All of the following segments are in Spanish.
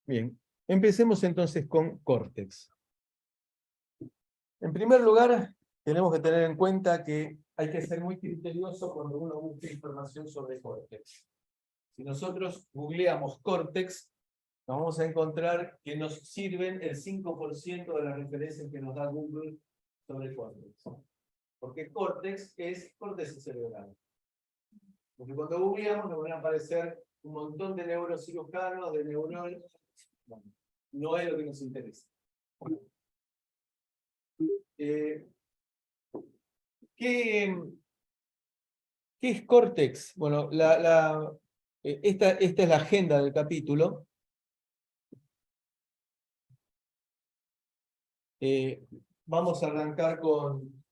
Bien, empecemos entonces con Cortex. En primer lugar, tenemos que tener en cuenta que hay que ser muy criterioso cuando uno busca información sobre Cortex. Si nosotros googleamos Cortex, nos vamos a encontrar que nos sirven el 5% de las referencias que nos da Google sobre Cortex. Porque Cortex es córtex cerebral. Porque cuando googleamos nos van a aparecer un montón de neurocirujanos, de neuronas. Bueno, no es lo que nos interesa. ¿Qué es Cortex? Bueno, esta es la agenda del capítulo. Vamos a arrancar con...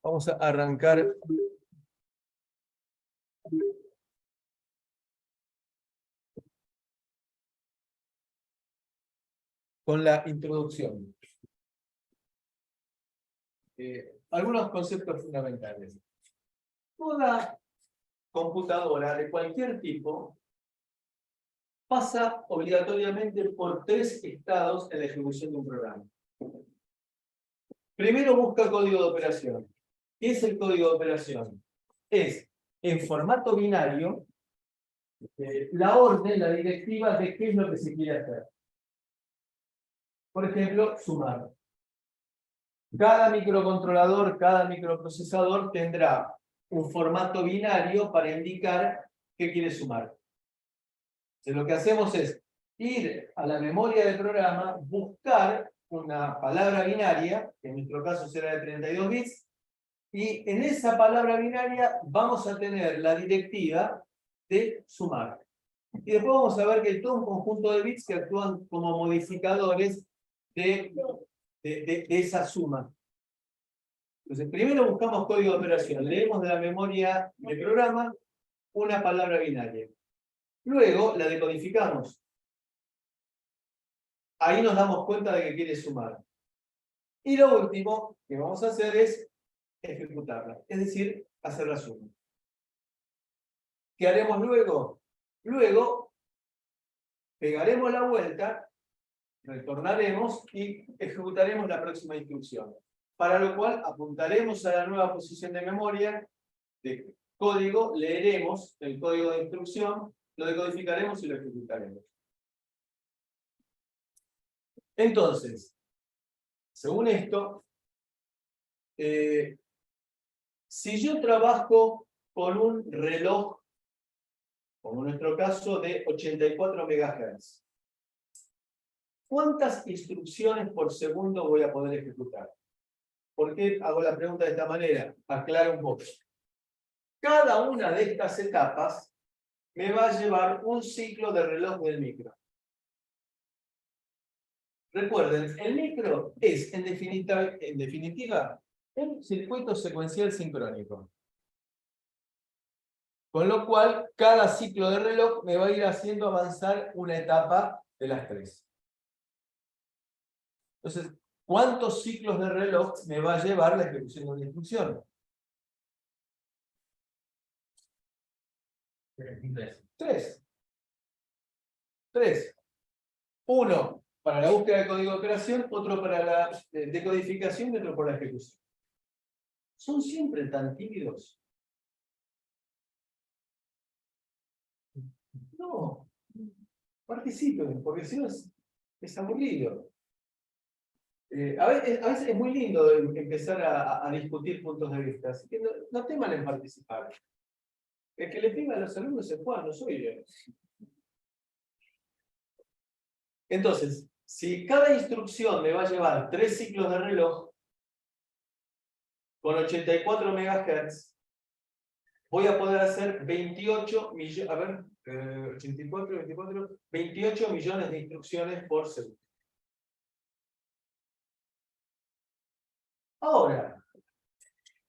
Vamos a arrancar con la introducción. Algunos conceptos fundamentales. Toda computadora de cualquier tipo pasa obligatoriamente por 3 estados en la ejecución de un programa. Primero busca código de operación. ¿Qué es el código de operación? Es en formato binario la orden, la directiva de qué es lo que se quiere hacer. Por ejemplo, sumar. Cada microcontrolador, cada microprocesador tendrá un formato binario para indicar qué quiere sumar. Entonces, lo que hacemos es ir a la memoria del programa, buscar una palabra binaria, que en nuestro caso será de 32 bits, y en esa palabra binaria vamos a tener la directiva de sumar. Y después vamos a ver que hay todo un conjunto de bits que actúan como modificadores de esa suma. Entonces, primero buscamos código de operación, leemos de la memoria del programa una palabra binaria. Luego la decodificamos. Ahí nos damos cuenta de que quiere sumar. Y lo último que vamos a hacer es ejecutarla, es decir, hacer la suma. ¿Qué haremos luego? Luego pegaremos la vuelta, retornaremos y ejecutaremos la próxima instrucción. Para lo cual apuntaremos a la nueva posición de memoria de código, leeremos el código de instrucción, lo decodificaremos y lo ejecutaremos. Entonces, según esto, si yo trabajo con un reloj, como en nuestro caso, de 84 MHz, ¿cuántas instrucciones por segundo voy a poder ejecutar? ¿Por qué hago la pregunta de esta manera? Aclaro un poco. Cada una de estas etapas me va a llevar un ciclo de reloj del micro. Recuerden, el micro es, en definitiva, un circuito secuencial sincrónico. Con lo cual, cada ciclo de reloj me va a ir haciendo avanzar una etapa de las 3. Entonces, ¿cuántos ciclos de reloj me va a llevar la ejecución de una instrucción? 3. 3. Uno para la búsqueda de código de operación, otro para la decodificación y otro para la ejecución. ¿Son siempre tan tímidos? No. Participen, porque si no es aburrido. A veces es muy lindo empezar a discutir puntos de vista, así que no teman en participar. El que le pida a los alumnos es Juan, no soy yo. Entonces, si cada instrucción me va a llevar 3 ciclos de reloj, con 84 MHz, voy a poder hacer 28 millones, a ver, 28 millones de instrucciones por segundo. Ahora,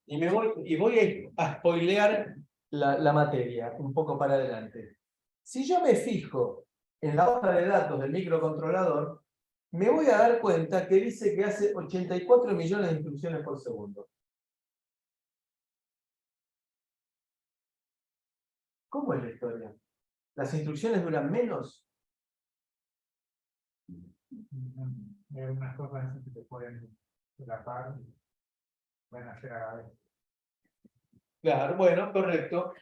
y voy a spoilear la materia un poco para adelante. Si yo me fijo en la hoja de datos del microcontrolador, me voy a dar cuenta que dice que hace 84 millones de instrucciones por segundo. ¿Cómo es la historia? ¿Las instrucciones duran menos? Hay algunas cosas que se pueden solapar y pueden hacer a la vez. Claro, bueno, correcto.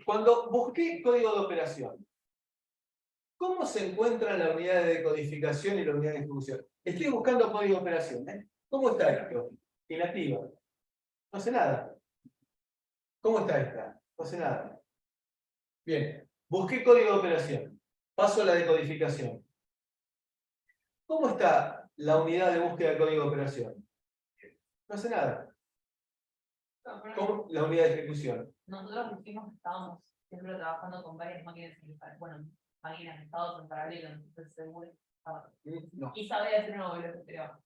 Cuando busqué código de operación, ¿cómo se encuentran la unidad de decodificación y la unidad de ejecución? Estoy buscando código de operación, ¿eh? ¿Cómo está esto? Inactiva. No hace nada. ¿Cómo está esta? No hace nada. Bien, busqué código de operación. Paso a la decodificación. ¿Cómo está la unidad de búsqueda de código de operación? No hace nada. ¿Cómo? La unidad de ejecución. Nosotros dijimos que estábamos siempre trabajando con varias máquinas máquinas estados en paralelo, entonces seguro estaba. No. Quizá voy a hacer una biblioteca, pero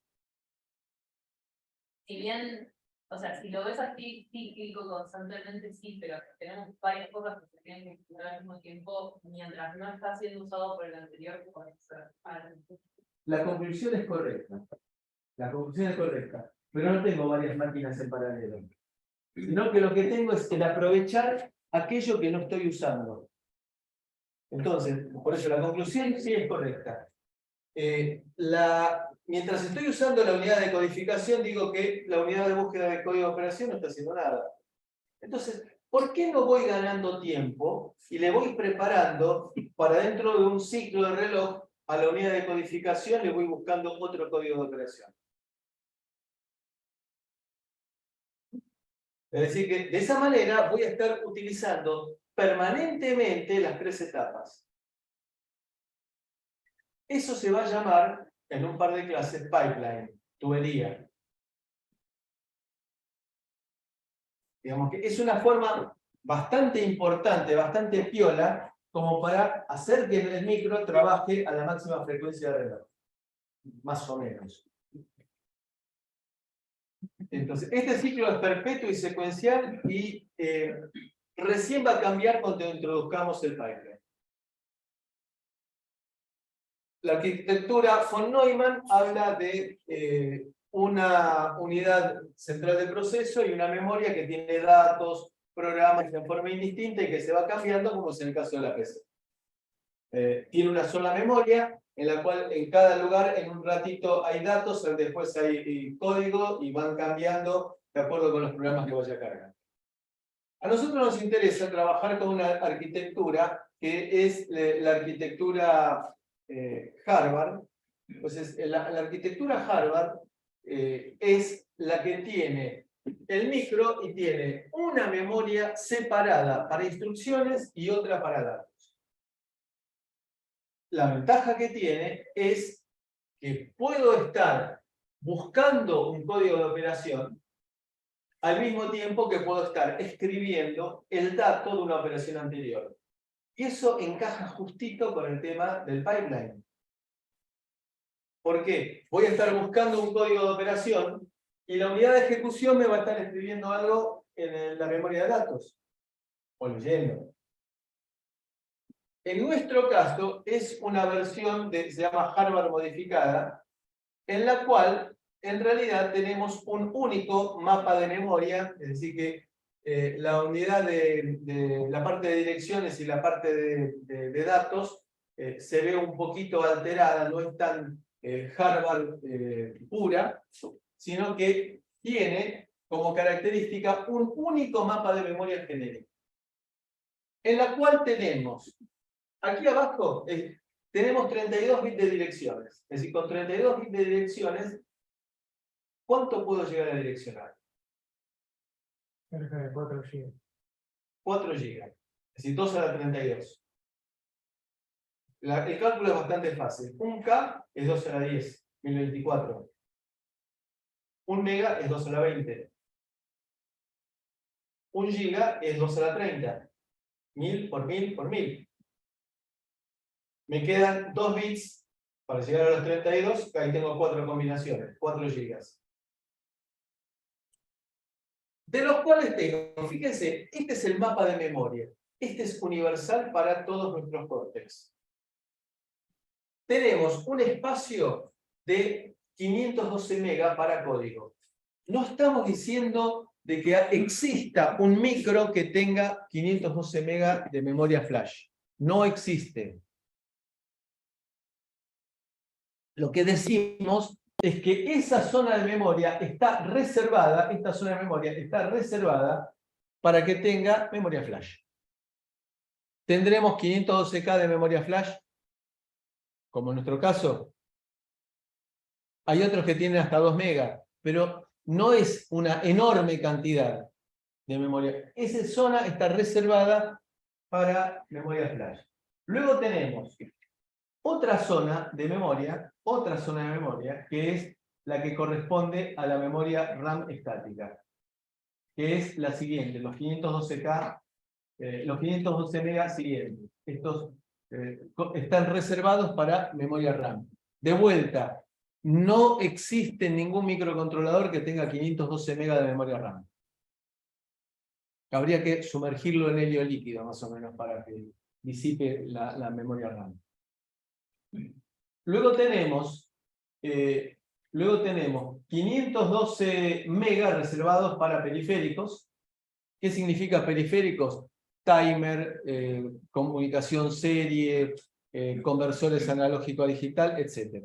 si bien, o sea, si lo ves así cíclico constantemente, sí, pero tenemos varias cosas que se tienen que ejecutar al mismo tiempo, mientras no está siendo usado por el anterior, puede ser. La conclusión es correcta. La conclusión es correcta. Pero no tengo varias máquinas en paralelo. Sino que lo que tengo es el aprovechar aquello que no estoy usando. Entonces, por eso la conclusión sí es correcta. Mientras estoy usando la unidad de codificación, digo que la unidad de búsqueda de código de operación no está haciendo nada. Entonces, ¿por qué no voy ganando tiempo y le voy preparando para dentro de un ciclo de reloj a la unidad de codificación, le voy buscando otro código de operación? Es decir, que de esa manera voy a estar utilizando permanentemente las tres etapas. Eso se va a llamar, en un par de clases, pipeline, tubería. Digamos que es una forma bastante importante, bastante piola, como para hacer que el micro trabaje a la máxima frecuencia de reloj. Más o menos. Entonces, este ciclo es perpetuo y secuencial y recién va a cambiar cuando introduzcamos el pipeline. La arquitectura von Neumann habla de una unidad central de proceso y una memoria que tiene datos, programas en forma indistinta y que se va cambiando, como es en el caso de la PC. Tiene una sola memoria, en la cual en cada lugar, en un ratito hay datos, después hay código y van cambiando de acuerdo con los programas que vaya cargando. A nosotros nos interesa trabajar con una arquitectura que es la arquitectura Harvard. Entonces, la arquitectura Harvard es la que tiene el micro y tiene una memoria separada para instrucciones y otra para datos. La ventaja que tiene es que puedo estar buscando un código de operación al mismo tiempo que puedo estar escribiendo el dato de una operación anterior. Y eso encaja justito con el tema del pipeline. ¿Por qué? Voy a estar buscando un código de operación y la unidad de ejecución me va a estar escribiendo algo en la memoria de datos. O leyendo. En nuestro caso es una versión se llama Harvard modificada, en la cual en realidad tenemos un único mapa de memoria, es decir que la unidad de la parte de direcciones y la parte de datos se ve un poquito alterada, no es tan Harvard pura, sino que tiene como característica un único mapa de memoria genérico, en la cual tenemos, aquí abajo, tenemos 32 bits de direcciones. Es decir, con 32 bits de direcciones, ¿cuánto puedo llegar a direccionar? Cerca de 4 GB. 4 GB. Es decir, 2 a la 32. El cálculo es bastante fácil. Un K es 2 a la 10, 1024. Un mega es 2 a la 20. Un giga es 2 a la 30. 1000 por 1000 por 1000. Me quedan 2 bits para llegar a los 32, ahí tengo 4 combinaciones, 4 gigas. De los cuales tengo, fíjense, este es el mapa de memoria. Este es universal para todos nuestros córtex. Tenemos un espacio de 512 megas para código. No estamos diciendo de que exista un micro que tenga 512 megas de memoria flash. No existe. Lo que decimos es que esa zona de memoria está reservada, esta zona de memoria está reservada para que tenga memoria flash. ¿Tendremos 512K de memoria flash? Como en nuestro caso. Hay otros que tienen hasta 2 megas, pero no es una enorme cantidad de memoria. Esa zona está reservada para memoria flash. Luego tenemos otra zona de memoria, que es la que corresponde a la memoria RAM estática, que es la siguiente, los 512K, los 512 megas siguientes. Estos están reservados para memoria RAM. De vuelta, no existe ningún microcontrolador que tenga 512 megas de memoria RAM. Habría que sumergirlo en helio líquido, más o menos, para que disipe la memoria RAM. Luego tenemos 512 megas reservados para periféricos. ¿Qué significa periféricos? Timer, comunicación serie, conversores analógico a digital, etc.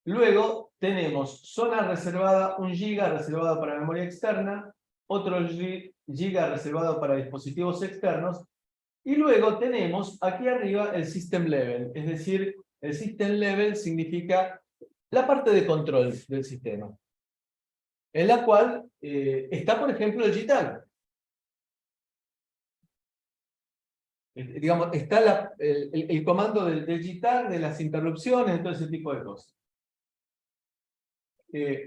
Luego tenemos zona reservada, 1 giga reservado para memoria externa, otro giga reservado para dispositivos externos, y luego tenemos aquí arriba el system level, es decir, el system level significa la parte de control del sistema, en la cual está, por ejemplo, el JITAR. Digamos, está el comando del JITAR, de las interrupciones, de todo ese tipo de cosas.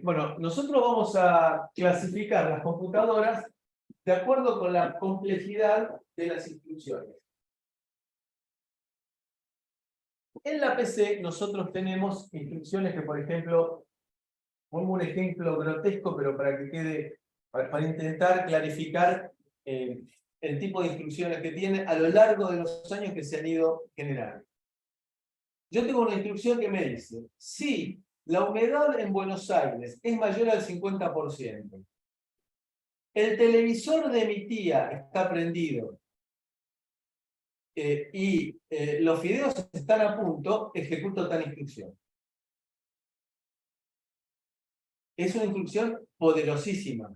Bueno, nosotros vamos a clasificar las computadoras de acuerdo con la complejidad de las instrucciones. En la PC nosotros tenemos instrucciones que, por ejemplo, pongo un ejemplo grotesco, pero para que quede, para intentar clarificar el tipo de instrucciones que tiene a lo largo de los años que se han ido generando. Yo tengo una instrucción que me dice, si la humedad en Buenos Aires es mayor al 50%, el televisor de mi tía está prendido y los fideos están a punto, ejecuto tal instrucción. Es una instrucción poderosísima.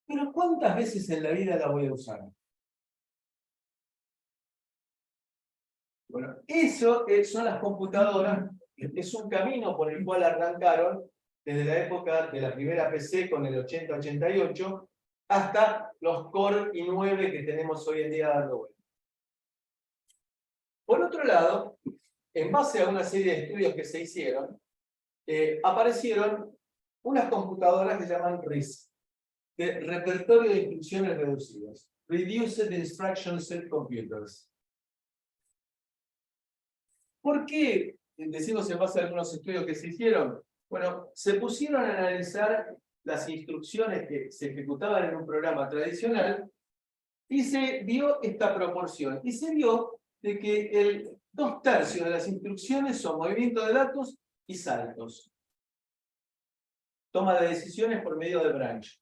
Pero ¿cuántas veces en la vida la voy a usar? Bueno, eso son las computadoras, es un camino por el cual arrancaron desde la época de la primera PC con el 80-88 hasta los Core i9 que tenemos hoy en día dando vuelta. Por otro lado, en base a una serie de estudios que se hicieron, aparecieron unas computadoras que se llaman RISC, de repertorio de instrucciones reducidas, Reduced Instruction Set Computers. ¿Por qué decimos en base a algunos estudios que se hicieron? Bueno, se pusieron a analizar las instrucciones que se ejecutaban en un programa tradicional y se vio esta proporción. Y se vio de que 2/3 de las instrucciones son movimiento de datos y saltos. Toma de decisiones por medio de branch.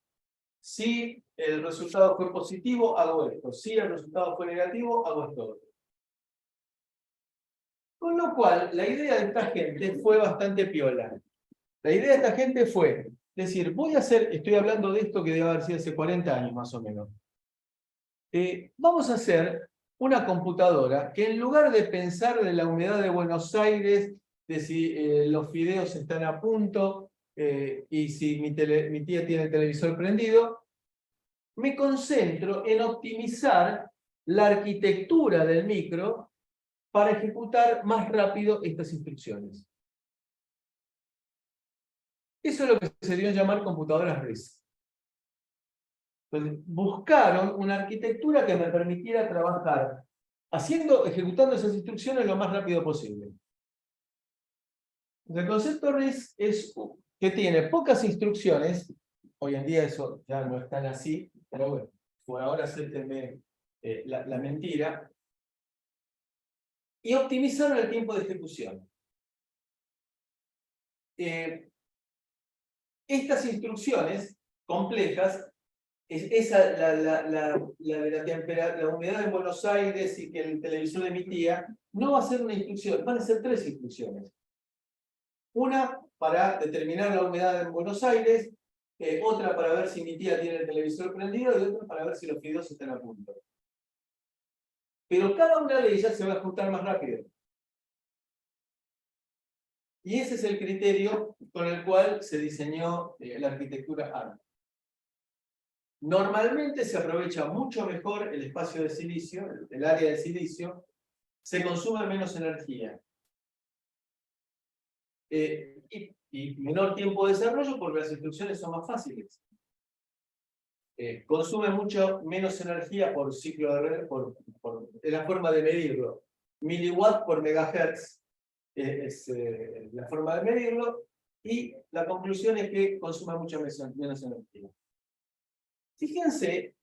Si el resultado fue positivo, hago esto. Si el resultado fue negativo, hago esto. Con lo cual, la idea de esta gente fue bastante piola. La idea de esta gente fue decir, voy a hacer, estoy hablando de esto que debe haber sido hace 40 años más o menos. Vamos a hacer una computadora que en lugar de pensar de la humedad de Buenos Aires, de si los fideos están a punto y si mi tía tiene el televisor prendido, me concentro en optimizar la arquitectura del micro para ejecutar más rápido estas instrucciones. Eso es lo que se dio a llamar computadoras RISC. Entonces, buscaron una arquitectura que me permitiera trabajar ejecutando esas instrucciones lo más rápido posible. El concepto RISC es que tiene pocas instrucciones. Hoy en día eso ya no es tan así, pero bueno, por ahora acéptenme la mentira. Y optimizaron el tiempo de ejecución. Estas instrucciones complejas, esa, la humedad en Buenos Aires y que el televisor emitía, no va a ser una instrucción, van a ser 3 instrucciones. Una para determinar la humedad en Buenos Aires, otra para ver si mi tía tiene el televisor prendido y otra para ver si los fideos están a punto. Pero cada una de ellas se va a ejecutar más rápido. Y ese es el criterio con el cual se diseñó la arquitectura ARM. Normalmente se aprovecha mucho mejor el espacio de silicio, el área de silicio, se consume menos energía. Y menor tiempo de desarrollo porque las instrucciones son más fáciles. Consume mucho menos energía por ciclo de red, es la forma de medirlo. Miliwatt por megahertz es la forma de medirlo, y la conclusión es que consume mucho menos energía. Fíjense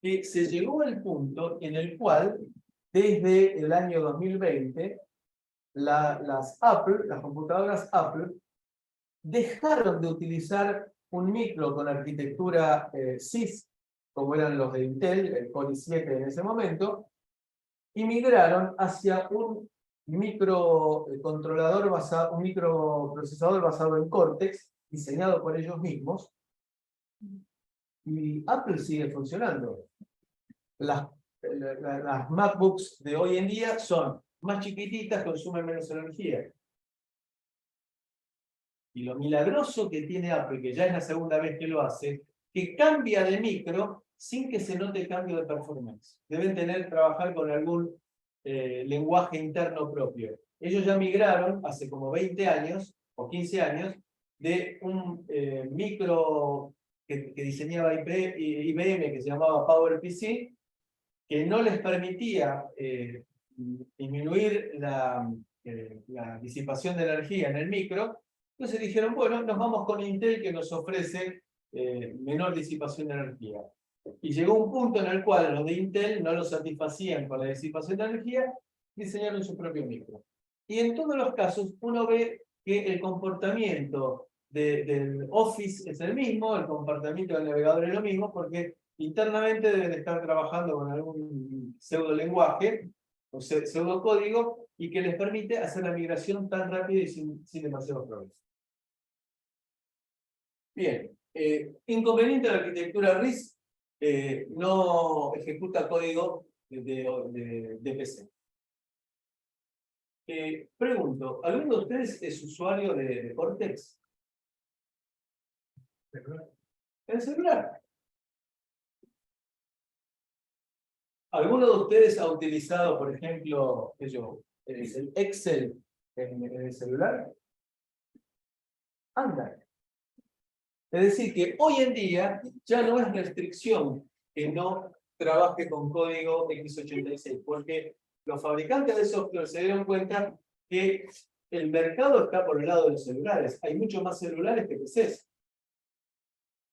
que se llegó al punto en el cual, desde el año 2020, las computadoras Apple, dejaron de utilizar un micro con arquitectura CIS, como eran los de Intel, el Core i7 en ese momento, y migraron hacia un microcontrolador basado, un microprocesador basado en Cortex, diseñado por ellos mismos, y Apple sigue funcionando. Las MacBooks de hoy en día son más chiquititas, consumen menos energía. Y lo milagroso que tiene Apple, que ya es la segunda vez que lo hace, que cambia de micro sin que se note cambio de performance. Deben trabajar con algún lenguaje interno propio. Ellos ya migraron hace como 20 años o 15 años de un micro que diseñaba IBM, que se llamaba PowerPC, que no les permitía disminuir la disipación de energía en el micro. Entonces dijeron, bueno, nos vamos con Intel, que nos ofrece menor disipación de energía. Y llegó un punto en el cual los de Intel no lo satisfacían con la disipación de energía, diseñaron su propio micro. Y en todos los casos uno ve que el comportamiento del Office es el mismo, el comportamiento del navegador es lo mismo, porque internamente deben estar trabajando con algún pseudo lenguaje o pseudo código, y que les permite hacer la migración tan rápida y sin demasiados problemas. Bien, inconveniente de la arquitectura RISC, no ejecuta código de PC. Pregunto, ¿alguno de ustedes es usuario de Cortex? ¿En celular? ¿Alguno de ustedes ha utilizado, por ejemplo, el Excel en el celular? Anda. Es decir, que hoy en día ya no es restricción que no trabaje con código x86, porque los fabricantes de software se dieron cuenta que el mercado está por el lado de los celulares. Hay muchos más celulares que PCs.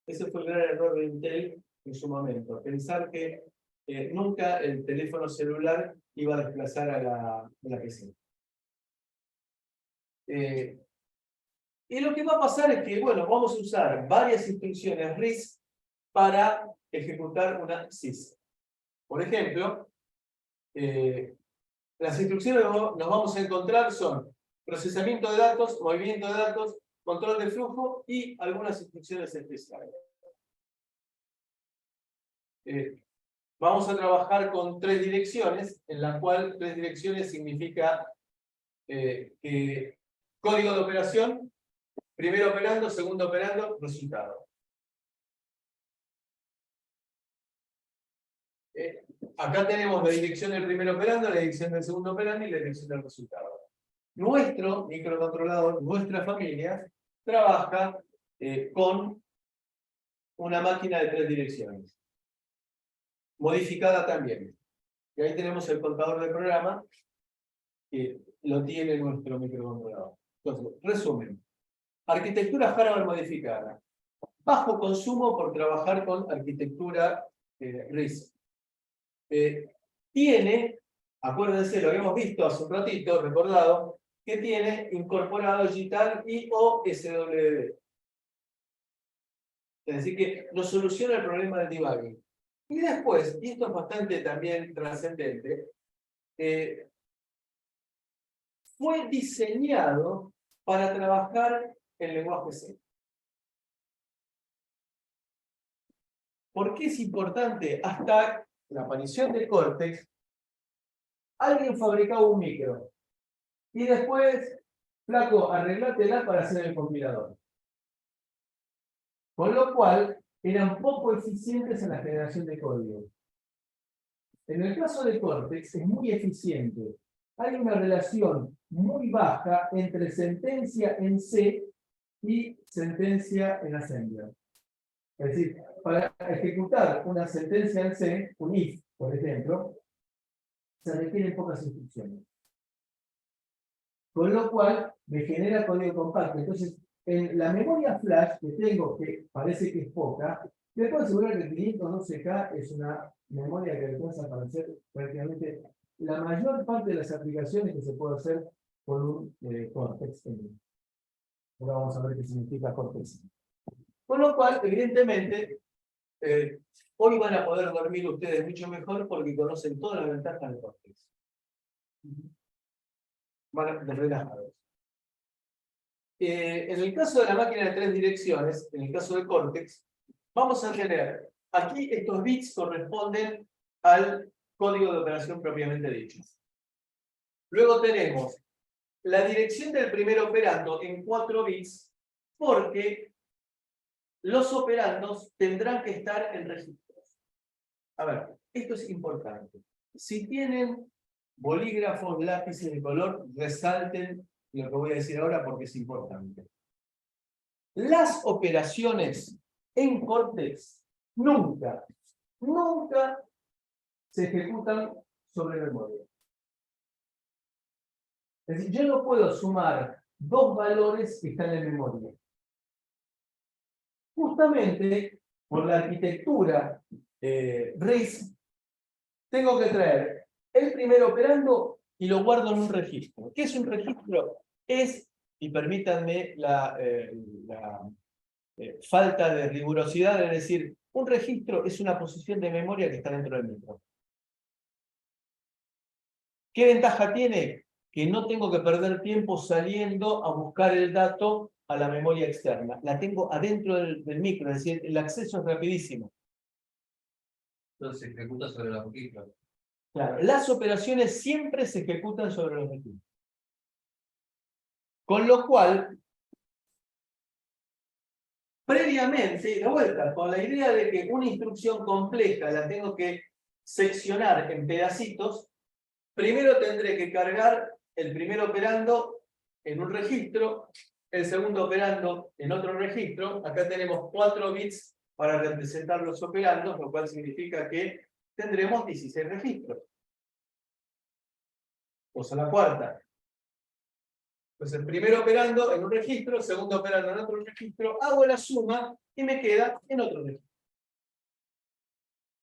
Ese fue el gran error de Intel en su momento, pensar que nunca el teléfono celular iba a desplazar a la PC. Y lo que va a pasar es que, bueno, vamos a usar varias instrucciones RISC para ejecutar una CIS. Por ejemplo, las instrucciones que nos vamos a encontrar son procesamiento de datos, movimiento de datos, control de flujo y algunas instrucciones especiales. Vamos a trabajar con 3 direcciones, en la cual 3 direcciones significa que código de operación, primero operando, segundo operando, resultado. Acá tenemos la dirección del primer operando, la dirección del segundo operando y la dirección del resultado. Nuestro microcontrolador, nuestra familia, trabaja con una máquina de 3 direcciones. Modificada también. Y ahí tenemos el contador de programa que lo tiene nuestro microcontrolador. Entonces, resumen. Arquitectura hardware modificada. Bajo consumo por trabajar con arquitectura RISC. Tiene, acuérdense, lo habíamos visto hace un ratito, recordado, que tiene incorporado JITAR y o SWD. Es decir, que nos soluciona el problema del debugging. Y después, y esto es bastante también trascendente, fue diseñado para trabajar en lenguaje C. ¿Por qué es importante? Hasta la aparición de Cortex, alguien fabricaba un micro. Y después, flaco, arreglátela para hacer el compilador. Con lo cual, eran poco eficientes en la generación de código. En el caso de Cortex, es muy eficiente. Hay una relación muy baja entre sentencia en C y sentencia en Assembler. Es decir, para ejecutar una sentencia en C, un if, por ejemplo, se requieren pocas instrucciones. Con lo cual, me genera código compacto. Entonces, en la memoria flash que tengo, que parece que es poca, me puedo asegurar que 512K es una memoria que alcanza para hacer prácticamente la mayor parte de las aplicaciones que se puede hacer con un Cortex. Ahora vamos a ver qué significa Cortex. Con lo cual, evidentemente, hoy van a poder dormir ustedes mucho mejor porque conocen todas las ventajas del Cortex. Van a estar relajados. En el caso de la máquina de 3 direcciones, en el caso de Cortex, vamos a tener, aquí estos bits corresponden al código de operación propiamente dicho. Luego tenemos la dirección del primer operando en 4 bits, porque los operandos tendrán que estar en registros. A ver, esto es importante. Si tienen bolígrafos, lápices de color, resalten lo que voy a decir ahora porque es importante. Las operaciones en Cortex nunca se ejecutan sobre memoria. Es decir, yo no puedo sumar dos valores que están en memoria. Justamente por la arquitectura RISC, tengo que traer el primer operando y lo guardo en un registro. ¿Qué es un registro? Es, y permítanme la falta de rigurosidad, es decir, un registro es una posición de memoria que está dentro del micro. ¿Qué ventaja tiene? Que no tengo que perder tiempo saliendo a buscar el dato a la memoria externa. La tengo adentro del micro, es decir, el acceso es rapidísimo. Entonces se ejecuta sobre la registros. Claro, las operaciones siempre se ejecutan sobre los registros. Con lo cual, previamente, de vuelta, con la idea de que una instrucción compleja la tengo que seccionar en pedacitos, primero tendré que cargar el primer operando en un registro, el segundo operando en otro registro. Acá tenemos 4 bits para representar los operandos, lo cual significa que tendremos 16 registros. Cosa la cuarta. Pues el primer operando en un registro, el segundo operando en otro registro, hago la suma y me queda en otro registro.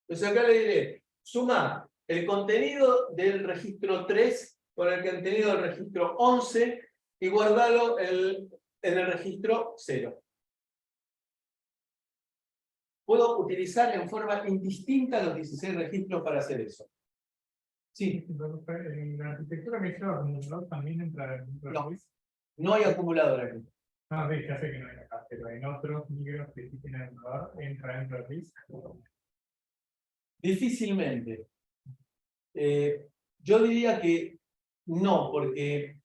Entonces acá le diré, suma el contenido del registro 3 con el contenido del registro 11 y guardalo en el registro 0. Puedo utilizar en forma indistinta los 16 registros para hacer eso. Sí. En la arquitectura que hizo acumulador también entra dentro No. de RISC. No hay acumulador aquí. No, sí, ya sé que no hay acá, pero en otros micros que sí tienen acumulador, entra dentro de RISC. Difícilmente. Yo diría que no, porque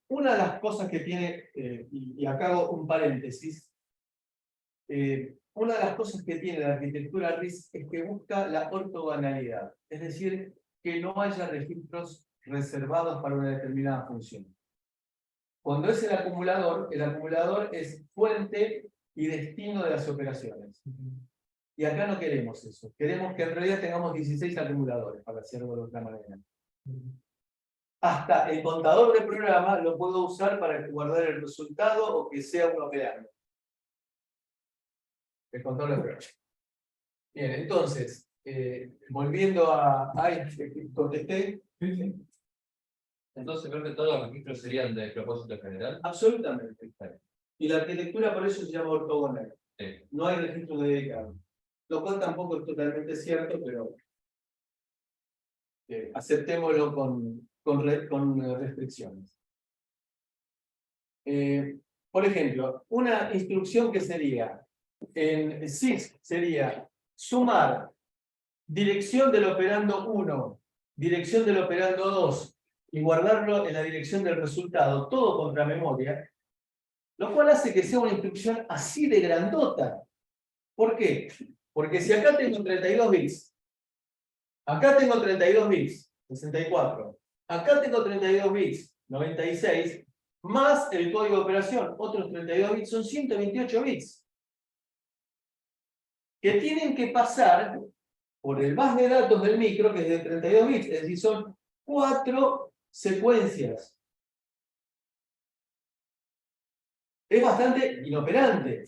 una de las cosas que tiene, y acá hago un paréntesis, una de las cosas que tiene la arquitectura RISC es que busca la ortogonalidad, es decir, que no haya registros reservados para una determinada función. Cuando es el acumulador es fuente y destino de las operaciones. Y acá no queremos eso. Queremos que en realidad tengamos 16 acumuladores, para hacerlo de otra manera. Hasta el contador de programa lo puedo usar para guardar el resultado o que sea un operando. El contador de programa. Bien, entonces, volviendo a contesté. Entonces creo que todos los registros serían de propósito general. Absolutamente. Y la arquitectura por eso se llama ortogonal. Sí. No hay registros dedicados. Lo cual tampoco es totalmente cierto, pero aceptémoslo con restricciones. Por ejemplo, una instrucción que sería en SIX sería sumar dirección del operando 1, dirección del operando 2 y guardarlo en la dirección del resultado, todo contra memoria, lo cual hace que sea una instrucción así de grandota. ¿Por qué? Porque si acá tengo 32 bits, acá tengo 32 bits, 64, acá tengo 32 bits, 96, más el código de operación, otros 32 bits, son 128 bits. Que tienen que pasar por el bus de datos del micro, que es de 32 bits, es decir, son 4 secuencias. Es bastante inoperante.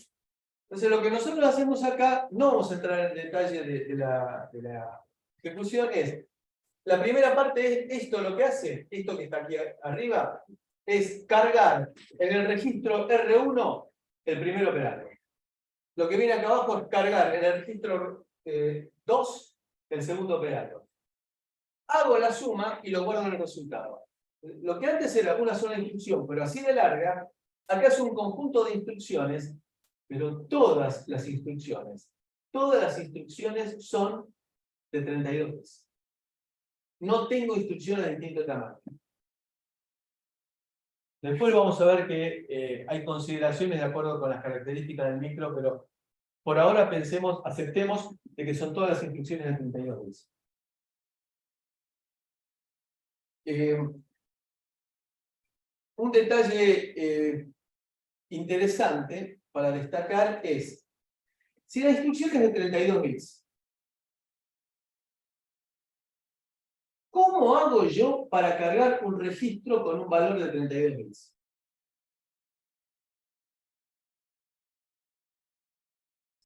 Entonces, lo que nosotros hacemos acá, no vamos a entrar en detalle de la ejecución, es, la primera parte es esto, lo que hace, esto que está aquí arriba, es cargar en el registro R1 el primer operando. Lo que viene acá abajo es cargar en el registro 2 el segundo operando. Hago la suma y lo guardo en el resultado. Lo que antes era una sola instrucción, pero así de larga, acá es un conjunto de instrucciones, pero todas las instrucciones son de 32 bits. No tengo instrucciones de distinto tamaño. Después vamos a ver que hay consideraciones de acuerdo con las características del micro, pero por ahora aceptemos de que son todas las instrucciones de 32 bits. Un detalle interesante para destacar es, si la instrucción es de 32 bits, ¿cómo hago yo para cargar un registro con un valor de 32 bits?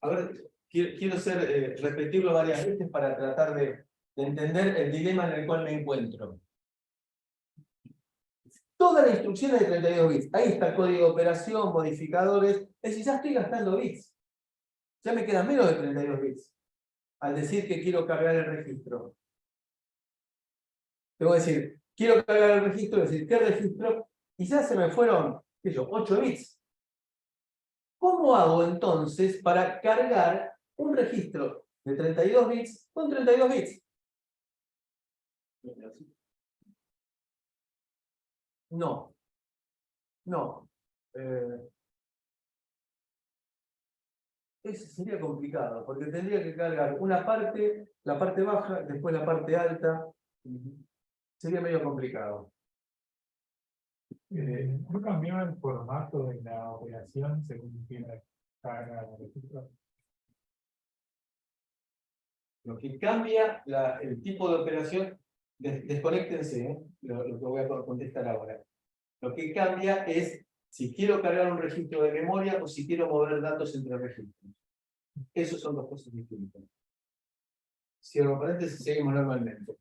A ver, quiero repetirlo varias veces para tratar de entender el dilema en el cual me encuentro. Toda la instrucción es de 32 bits. Ahí está el código de operación, modificadores. Es decir, ya estoy gastando bits. Ya me quedan menos de 32 bits. Al decir que quiero cargar el registro. Tengo que decir, quiero cargar el registro, decir, ¿qué registro? Y ya se me fueron, ¿qué sé yo? 8 bits. ¿Cómo hago entonces para cargar un registro de 32 bits con 32 bits? No. No. Eso sería complicado, porque tendría que cargar una parte, la parte baja, después la parte alta. Sería medio complicado. ¿No cambió el formato de la operación según tiene carga de registro? Lo que cambia el tipo de operación, desconéctense, lo que voy a contestar ahora. Lo que cambia es si quiero cargar un registro de memoria o si quiero mover datos entre registros. Esos son dos cosas distintas. Cierro paréntesis y seguimos normalmente.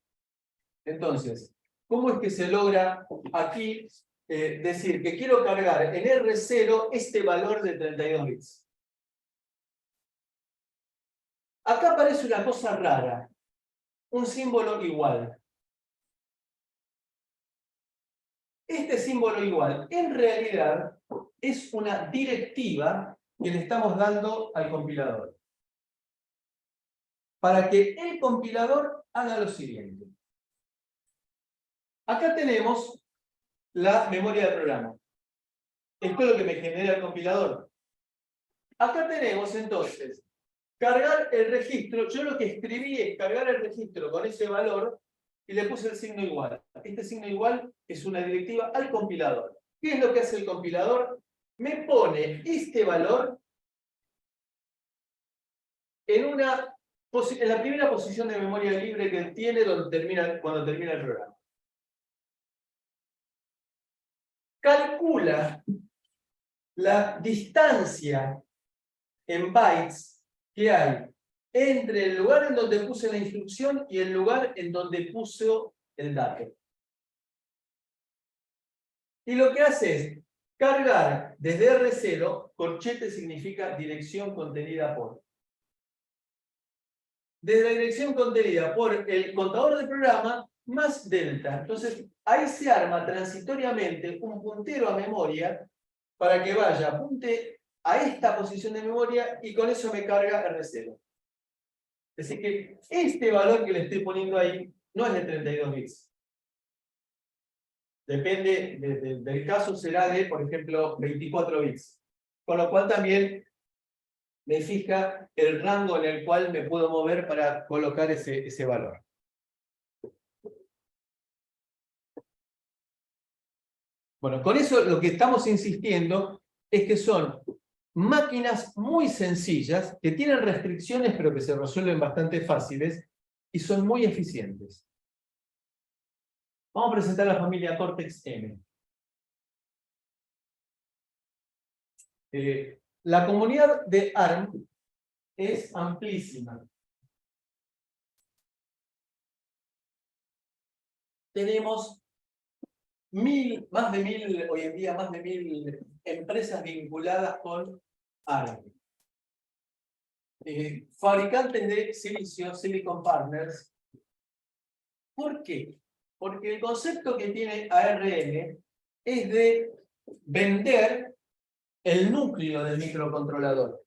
Entonces, ¿cómo es que se logra aquí decir que quiero cargar en R0 este valor de 32 bits? Acá aparece una cosa rara, un símbolo igual. Este símbolo igual, en realidad, es una directiva que le estamos dando al compilador. Para que el compilador haga lo siguiente. Acá tenemos la memoria del programa. Esto es lo que me genera el compilador. Acá tenemos entonces, cargar el registro. Yo lo que escribí es cargar el registro con ese valor y le puse el signo igual. Este signo igual es una directiva al compilador. ¿Qué es lo que hace el compilador? Me pone este valor en la primera posición de memoria libre que tiene cuando termina el programa. Calcula la distancia en bytes que hay entre el lugar en donde puse la instrucción y el lugar en donde puse el dato. Y lo que hace es Cargar desde R0, corchete significa dirección contenida por. Desde la dirección contenida por el contador de programa más delta. Entonces, ahí se arma transitoriamente un puntero a memoria para que vaya, apunte a esta posición de memoria y con eso me carga R0. Es decir que este valor que le estoy poniendo ahí no es de 32 bits. Depende del caso, será de, por ejemplo, 24 bits. Con lo cual también me fija el rango en el cual me puedo mover para colocar ese valor. Bueno, con eso lo que estamos insistiendo es que son máquinas muy sencillas, que tienen restricciones, pero que se resuelven bastante fáciles, y son muy eficientes. Vamos a presentar la familia Cortex-M. La comunidad de ARM es amplísima. Tenemos más de 1000, hoy en día más de 1000 empresas vinculadas con ARM. Fabricantes de silicio, Silicon Partners. ¿Por qué? Porque el concepto que tiene ARM es de vender el núcleo del microcontrolador.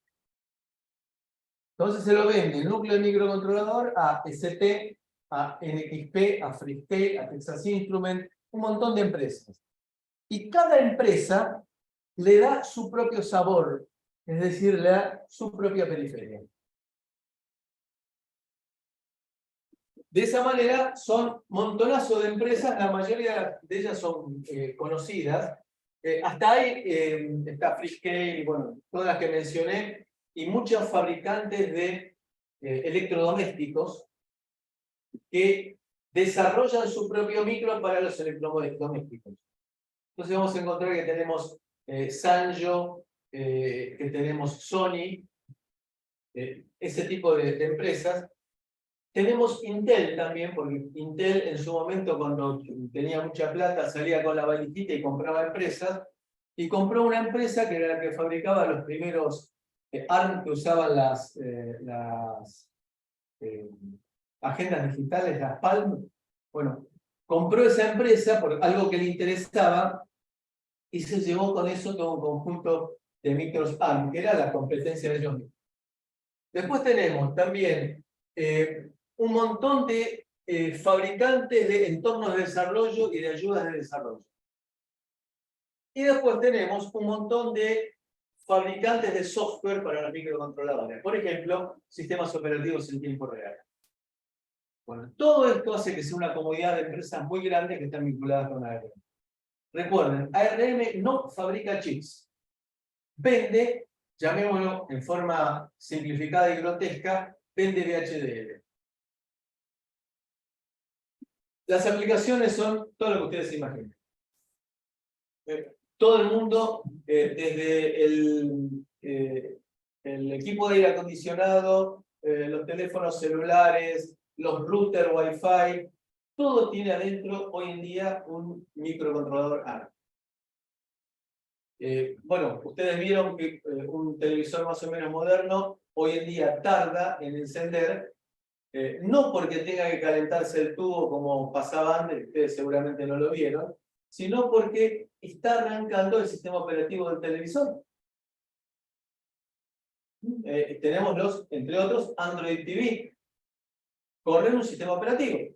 Entonces se lo vende el núcleo del microcontrolador a ST, a NXP, a Freescale, a Texas Instruments, un montón de empresas. Y cada empresa le da su propio sabor, es decir, le da su propia periferia. De esa manera son montonazo de empresas, la mayoría de ellas son conocidas. Hasta ahí está Freescale, y bueno, todas las que mencioné, y muchos fabricantes de electrodomésticos que desarrollan su propio micro para los electrodomésticos. Entonces vamos a encontrar que tenemos Sanyo, que tenemos Sony, ese tipo de empresas. Tenemos Intel también, porque Intel en su momento, cuando tenía mucha plata, salía con la valijita y compraba empresas, y compró una empresa que era la que fabricaba los primeros ARM que usaban las agendas digitales, las Palm. Bueno, compró esa empresa por algo que le interesaba y se llevó con eso todo un conjunto de micros ARM, que era la competencia de ellos mismos. Después tenemos también un montón de fabricantes de entornos de desarrollo y de ayudas de desarrollo. Y después tenemos un montón de fabricantes de software para los microcontroladores. Por ejemplo, sistemas operativos en tiempo real. Bueno, todo esto hace que sea una comunidad de empresas muy grandes que están vinculadas con ARM. Recuerden, ARM no fabrica chips. Vende, llamémoslo en forma simplificada y grotesca, vende VHDL. Las aplicaciones son todo lo que ustedes se imaginen. Todo el mundo, desde el equipo de aire acondicionado, los teléfonos celulares, los routers Wi-Fi, todo tiene adentro hoy en día un microcontrolador ARM. Bueno, ustedes vieron que un televisor más o menos moderno hoy en día tarda en encender, no porque tenga que calentarse el tubo como pasaba antes, ustedes seguramente no lo vieron, sino porque está arrancando el sistema operativo del televisor. Tenemos entre otros, Android TV. Corren un sistema operativo.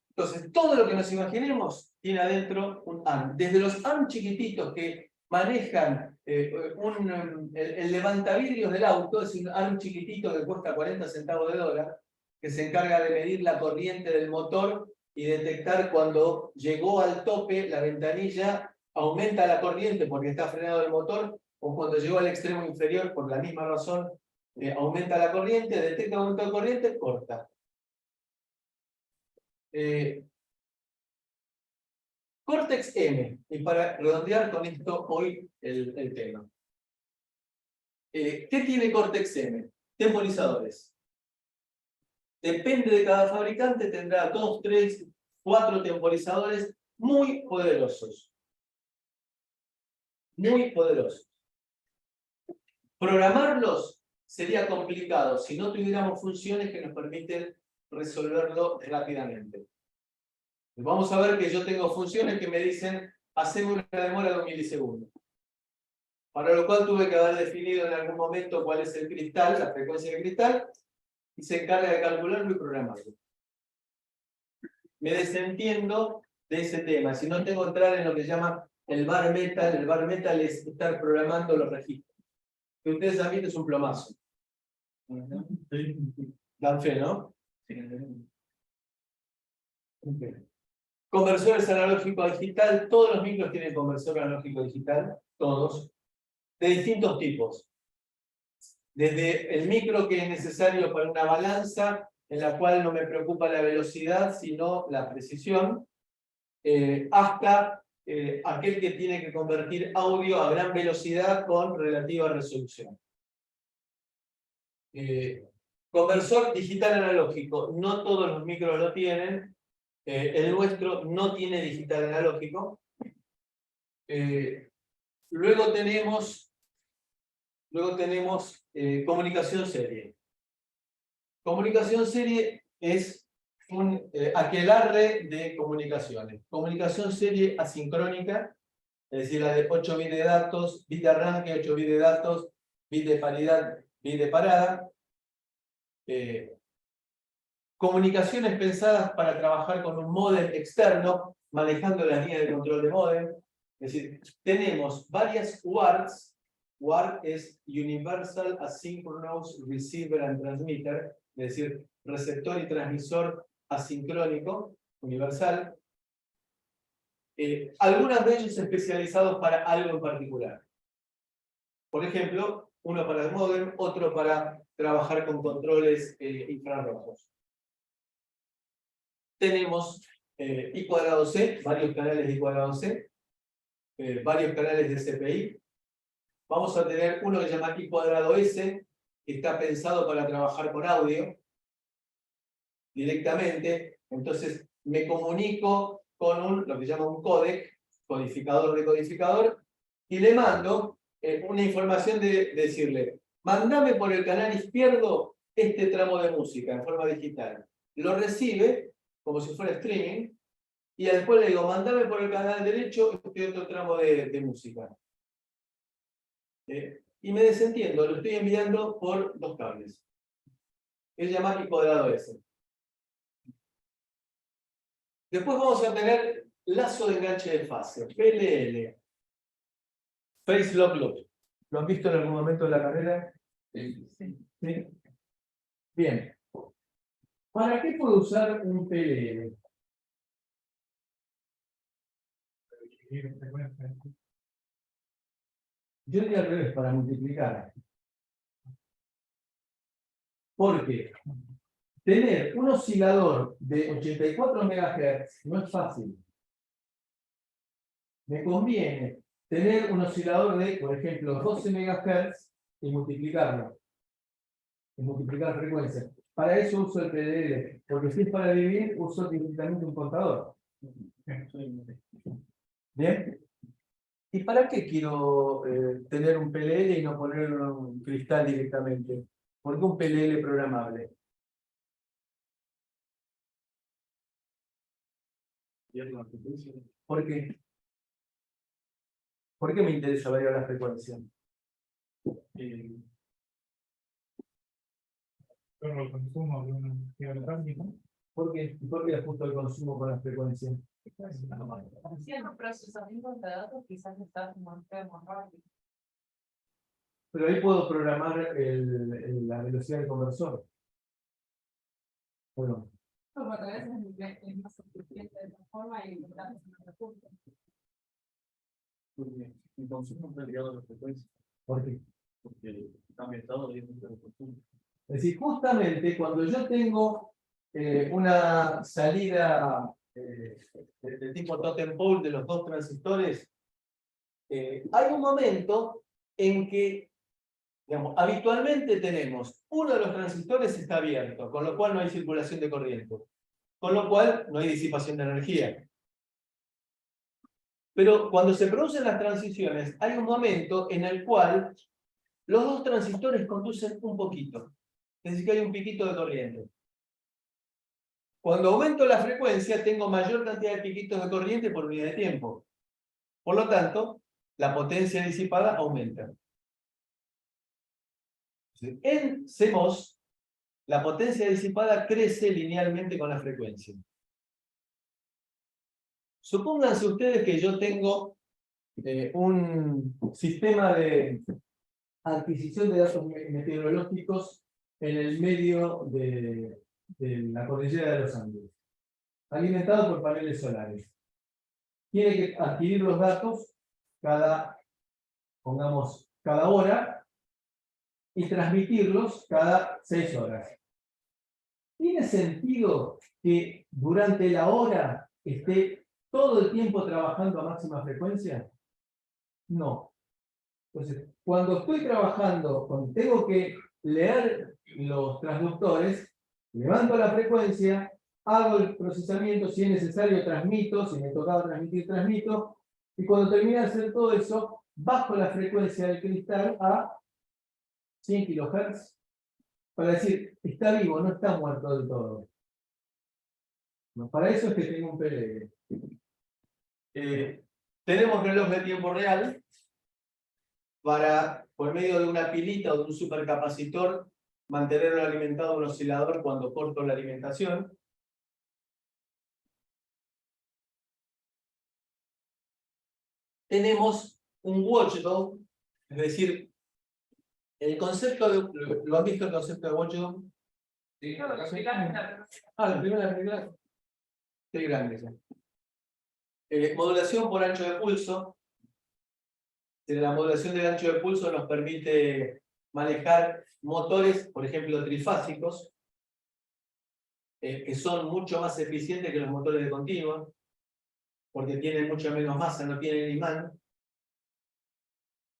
Entonces, todo lo que nos imaginemos tiene adentro un ARM. Desde los ARM chiquititos que manejan el levantavidrios del auto, es un ARM chiquitito que cuesta 40 centavos de dólar, que se encarga de medir la corriente del motor y detectar cuando llegó al tope la ventanilla, aumenta la corriente porque está frenado el motor, o cuando llegó al extremo inferior, por la misma razón, aumenta la corriente, detecta aumento de corriente, corta. Cortex-M, y para redondear con esto hoy el tema. ¿Qué tiene Cortex-M? Temporizadores. Depende de cada fabricante, tendrá 2, 3, 4 temporizadores muy poderosos. muy poderosos. Programarlos sería complicado si no tuviéramos funciones que nos permiten resolverlo rápidamente. Vamos a ver que yo tengo funciones que me dicen, hacemos una demora de 1 milisegundo. Para lo cual tuve que haber definido en algún momento cuál es el cristal, la frecuencia del cristal, y se encarga de calcularlo y programarlo. Me desentiendo de ese tema. Si no tengo que entrar en lo que se llama el bar metal es estar programando los registros. Que ustedes han visto es un plomazo. Dan fe, ¿no? Okay. Conversores analógico a digital, todos los micros tienen conversor analógico digital, todos, de distintos tipos. Desde el micro que es necesario para una balanza, en la cual no me preocupa la velocidad, sino la precisión, hasta aquel que tiene que convertir audio a gran velocidad con relativa resolución. Conversor digital analógico, no todos los micros lo tienen, el nuestro no tiene digital analógico. Luego tenemos comunicación serie. Comunicación serie es un aquelarre de comunicaciones. Comunicación serie asincrónica, es decir, la de 8 bits de datos, bit de arranque, 8 bits de datos, bit de paridad, bit de parada. Comunicaciones pensadas para trabajar con un módem externo, manejando las líneas de control de módem. Es decir, tenemos varias UARTs. UART es Universal Asynchronous Receiver and Transmitter, es decir, receptor y transmisor asincrónico, universal. Algunas de ellos especializados para algo en particular. Por ejemplo, uno para el módem, otro para trabajar con controles infrarrojos. Tenemos I²C, varios canales de I²C, varios canales de CPI. Vamos a tener uno que se llama I²S, que está pensado para trabajar con audio directamente. Entonces me comunico con lo que se llama un códec, codificador-decodificador, y le mando una información de decirle, mandame por el canal izquierdo este tramo de música en forma digital. Lo recibe como si fuera streaming, y después le digo, mandame por el canal derecho este otro tramo de música. Y me desentiendo, lo estoy enviando por 2 cables. Es llamado I²S. Después vamos a tener lazo de enganche de fase, PLL. Phase Lock Loop. ¿Lo han visto en algún momento de la carrera? Sí. ¿Sí? Bien. ¿Para qué puedo usar un PLL? Yo diría al revés, para multiplicar. Porque tener un oscilador de 84 MHz no es fácil. Me conviene tener un oscilador de, por ejemplo, 12 MHz y multiplicarlo. Y multiplicar frecuencia. Para eso uso el PLL, porque si es para dividir, uso directamente un contador. ¿Bien? ¿Y para qué quiero tener un PLL y no poner un cristal directamente? ¿Por qué un PLL programable? ¿Por qué? ¿Por qué me interesa variar la frecuencia? Pero el consumo de una energía. ¿Por qué ajusto el consumo con la frecuencia? Haciendo procesamientos de datos quizás estás más rápido. Pero ahí puedo programar la velocidad del conversor. Bueno. Como a veces es más suficiente de esta forma y importante en los recursos. El consumo es ligado a la frecuencia. ¿Por qué? Porque cambia estado y es mucho el consumo. Es decir, justamente cuando yo tengo una salida de tipo totem pole de los 2 transistores, hay un momento en que, digamos, habitualmente tenemos uno de los transistores está abierto, con lo cual no hay circulación de corriente, con lo cual no hay disipación de energía. Pero cuando se producen las transiciones, hay un momento en el cual los dos transistores conducen un poquito. Es decir, que hay un piquito de corriente. Cuando aumento la frecuencia, tengo mayor cantidad de piquitos de corriente por unidad de tiempo. Por lo tanto, la potencia disipada aumenta. En CMOS, la potencia disipada crece linealmente con la frecuencia. Supónganse ustedes que yo tengo un sistema de adquisición de datos meteorológicos en el medio de la cordillera de los Andes, alimentado por paneles solares. Tiene que adquirir los datos pongamos, cada hora y transmitirlos cada 6 horas. ¿Tiene sentido que durante la hora esté todo el tiempo trabajando a máxima frecuencia? No. Entonces, cuando estoy trabajando, cuando tengo que leer los transductores, levanto la frecuencia, hago el procesamiento, si es necesario transmito, si me tocaba transmitir, transmito, y cuando termine de hacer todo eso, bajo la frecuencia del cristal a 100 kHz, para decir, está vivo, no está muerto del todo. No, para eso es que tengo un PLL. Tenemos reloj de tiempo real, para, por medio de una pilita o de un supercapacitor, mantenerlo alimentado a un oscilador cuando corto la alimentación. Tenemos un watchdog, es decir, el concepto de... ¿Lo han visto el concepto de watchdog? Sí, No, acá sí. La primera. Qué grande. Modulación por ancho de pulso. La modulación del ancho de pulso nos permite manejar motores, por ejemplo, trifásicos, que son mucho más eficientes que los motores de continua, porque tienen mucha menos masa, no tienen imán.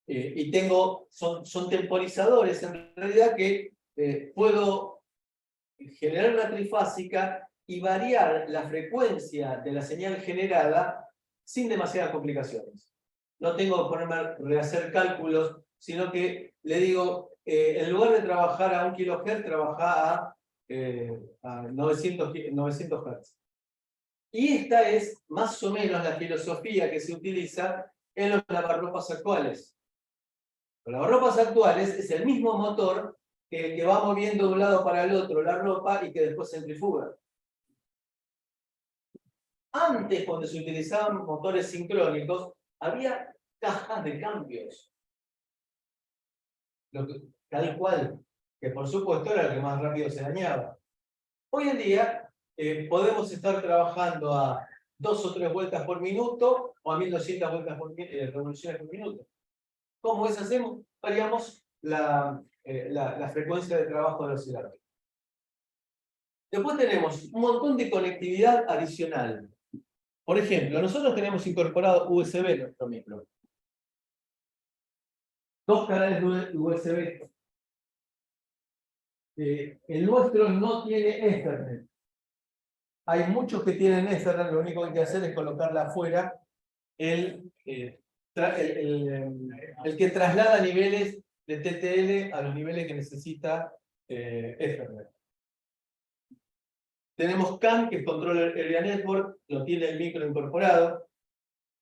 Y son temporizadores en realidad que puedo generar una trifásica y variar la frecuencia de la señal generada sin demasiadas complicaciones. No tengo que ponerme a rehacer cálculos, sino que le digo, en lugar de trabajar a 1 kHz, trabaja a 900 Hz. Y esta es más o menos la filosofía que se utiliza en los lavarropas actuales. Los lavarropas actuales es el mismo motor que va moviendo de un lado para el otro la ropa y que después centrifuga. Antes, cuando se utilizaban motores sincrónicos, había cajas de cambios. Tal cual, que por supuesto era lo que más rápido se dañaba. Hoy en día podemos estar trabajando a 2 o 3 vueltas por minuto o a 1200 revoluciones por minuto. ¿Cómo es hacemos? Variamos la frecuencia de trabajo del oscilador. Después tenemos un montón de conectividad adicional. Por ejemplo, nosotros tenemos incorporado USB en nuestro micro. 2 canales de USB. El nuestro no tiene Ethernet. Hay muchos que tienen Ethernet, lo único que hay que hacer es colocarla afuera el que traslada niveles de TTL a los niveles que necesita Ethernet. Tenemos CAN, que es Control Area Network, lo tiene el micro incorporado,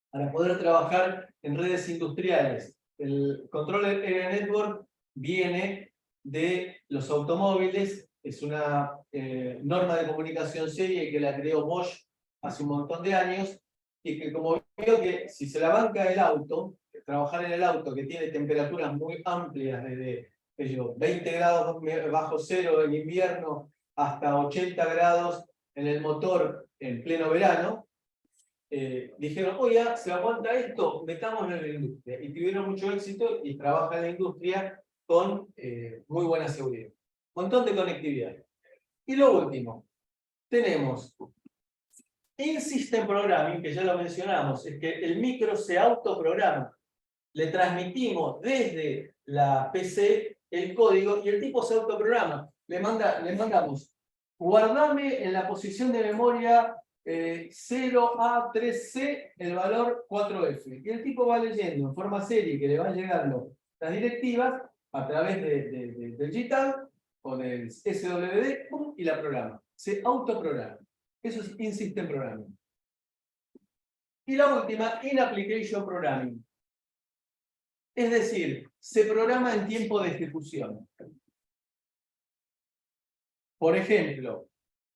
para poder trabajar en redes industriales. El Control Area Network viene de los automóviles, es una norma de comunicación serie que la creó Bosch hace un montón de años, y que como veo que si se la banca el auto, trabajar en el auto que tiene temperaturas muy amplias, desde 20 grados bajo cero en invierno hasta 80 grados en el motor en pleno verano, dijeron, oye, ¿se aguanta esto? Metámoslo en la industria. Y tuvieron mucho éxito y trabajan en la industria con muy buena seguridad. Un montón de conectividad. Y lo último, tenemos el System Programming, que ya lo mencionamos, es que el micro se autoprograma. Le transmitimos desde la PC el código y el tipo se autoprograma. Le mandamos, guardame en la posición de memoria 0A3C, el valor 4F. Y el tipo va leyendo en forma serie que le van llegando las directivas a través del GTAL o del SWD y la programa. Se autoprograma. Eso es In-System Programming. Y la última, In-Application Programming. Es decir, se programa en tiempo de ejecución. Por ejemplo,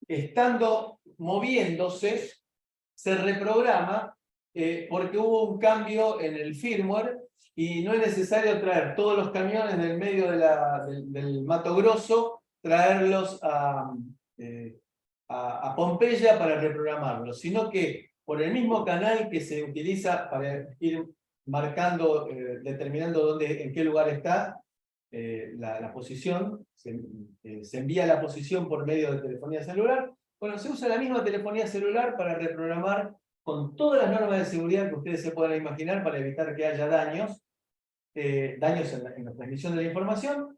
estando moviéndose, se reprograma porque hubo un cambio en el firmware y no es necesario traer todos los camiones del medio del Mato Grosso, traerlos a Pompeya para reprogramarlos, sino que por el mismo canal que se utiliza para ir marcando, determinando en qué lugar está la posición, se envía la posición por medio de telefonía celular. Bueno, se usa la misma telefonía celular para reprogramar con todas las normas de seguridad que ustedes se puedan imaginar para evitar que haya daños en la transmisión de la información,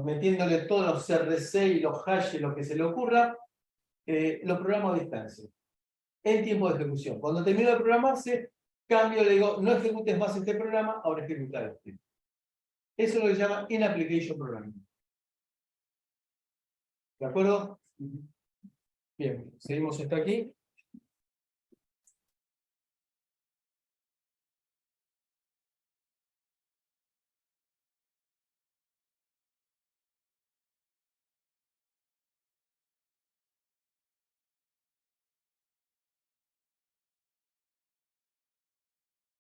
metiéndole todos los CRC y los hashes, lo que se le ocurra, lo programo a distancia, en tiempo de ejecución. Cuando termino de programarse, cambio, le digo, no ejecutes más este programa, ahora ejecutar este. Eso es lo que se llama In-Application Programming. ¿De acuerdo? Bien, seguimos hasta aquí.